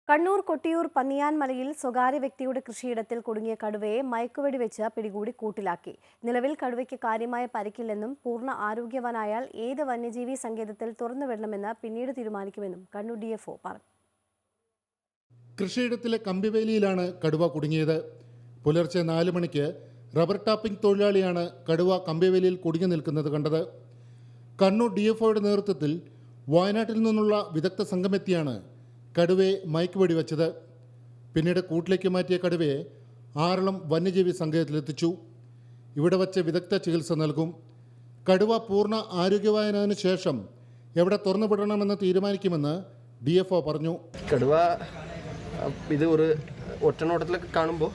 കണ്ണൂർ കൊട്ടിയൂർ പന്നിയാൻമലയിൽ സ്വകാര്യ വ്യക്തിയുടെ കൃഷിയിടത്തിൽ കുടുങ്ങിയ കടുവയെ മയക്കുവെടി വെച്ച് പിടികൂടി കൂട്ടിലാക്കി. നിലവിൽ കടുവയ്ക്ക് കാര്യമായ പരിക്കില്ലെന്നും പൂർണ്ണ ആരോഗ്യവാനായാൽ ഏത് വന്യജീവി സങ്കേതത്തിൽ തുറന്നുവിടണമെന്ന് പിന്നീട് തീരുമാനിക്കുമെന്നും കണ്ണൂർ DFO പറഞ്ഞു. കൃഷിയിടത്തിലെ കമ്പിവേലിയിലാണ് കടുവ കുടുങ്ങിയത്. പുലർച്ചെ 4 മണിക്ക് റബ്ബർ ടാപ്പിംഗ് തൊഴിലാളിയാണ് കടുവ കമ്പിവേലിയിൽ കുടുങ്ങി നിൽക്കുന്നത് കണ്ടത്. കണ്ണൂർ DFOയുടെ നേതൃത്വത്തിൽ വയനാട്ടിൽ നിന്നുള്ള വിദഗ്ധ സംഘമെത്തിയാണ് കടുവയെ മയക്കുവെടി വെച്ചത്. പിന്നീട് കൂട്ടിലേക്ക് മാറ്റിയ കടുവയെ ആറളം വന്യജീവി സങ്കേതത്തിലെത്തിച്ചു. ഇവിടെ വച്ച് വിദഗ്ധ ചികിത്സ നൽകും. കടുവ പൂർണ്ണ ആരോഗ്യവാനായതിനു ശേഷം എവിടെ തുറന്നുവിടണമെന്ന് തീരുമാനിക്കുമെന്ന് DFO പറഞ്ഞു. കടുവ ഇത് ഒരു ഒറ്റനോട്ടത്തിലൊക്കെ കാണുമ്പോൾ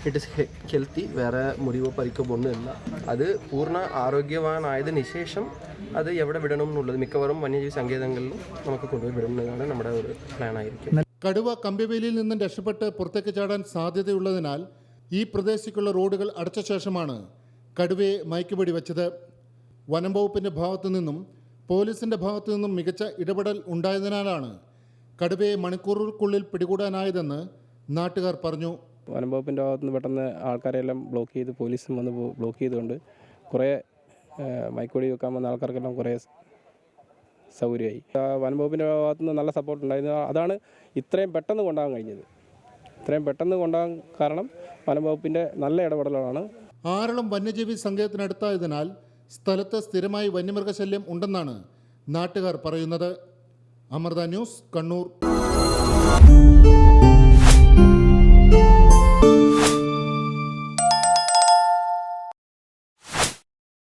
ഇറ്റ് ഇസ് ഹെൽത്തി, വേറെ മുറിവോ പരിക്കോ ഒന്നുമില്ല. അത് പൂർണ്ണ ആരോഗ്യവാനായതിനു ശേഷം അത് എവിടെ വിടണം എന്നുള്ളത് മിക്കവാറും വന്യജീവി സങ്കേതങ്ങളിലും നമുക്ക് കൊണ്ടുപോയി വിടുന്നതാണ് നമ്മുടെ ഒരു പ്ലാൻ ആയിരിക്കും. കടുവ കമ്പിവേലിയിൽ നിന്നും രക്ഷപ്പെട്ട് പുറത്തേക്ക് ചാടാൻ സാധ്യതയുള്ളതിനാൽ ഈ പ്രദേശത്തേക്കുള്ള റോഡുകൾ അടച്ച ശേഷമാണ് കടുവയെ മയക്കുവെടി വെച്ചത്. വനം വകുപ്പിൻ്റെ ഭാഗത്തു നിന്നും പോലീസിൻ്റെ ഭാഗത്തു നിന്നും മികച്ച ഇടപെടൽ ഉണ്ടായതിനാലാണ് കടുവയെ മണിക്കൂറുകൾക്കുള്ളിൽ പിടികൂടാനായതെന്ന് നാട്ടുകാർ പറഞ്ഞു. വനം വകുപ്പിൻ്റെ ഭാഗത്തുനിന്ന് പെട്ടെന്ന് ആൾക്കാരെല്ലാം ബ്ലോക്ക് ചെയ്ത് പോലീസും വന്ന് ബ്ലോക്ക് ചെയ്തുകൊണ്ട് കുറേ മയക്കുവെടി വെക്കാൻ വന്ന ആൾക്കാർക്കെല്ലാം കുറേ സൗകര്യമായി. വനം വകുപ്പിൻ്റെ ഭാഗത്തുനിന്ന് നല്ല സപ്പോർട്ട് ഉണ്ടായിരുന്നു. അതാണ് ഇത്രയും പെട്ടെന്ന് കൊണ്ടുപോകാൻ കഴിഞ്ഞത്. ഇത്രയും പെട്ടെന്ന് കൊണ്ടുപോകാൻ കാരണം വനം വകുപ്പിൻ്റെ നല്ല ഇടപെടലാണ്. ആറളം വന്യജീവി സങ്കേതത്തിനടുത്തായതിനാൽ സ്ഥലത്ത് സ്ഥിരമായി വന്യമൃഗശല്യം ഉണ്ടെന്നാണ് നാട്ടുകാർ പറയുന്നത്. അമൃത ന്യൂസ്, കണ്ണൂർ.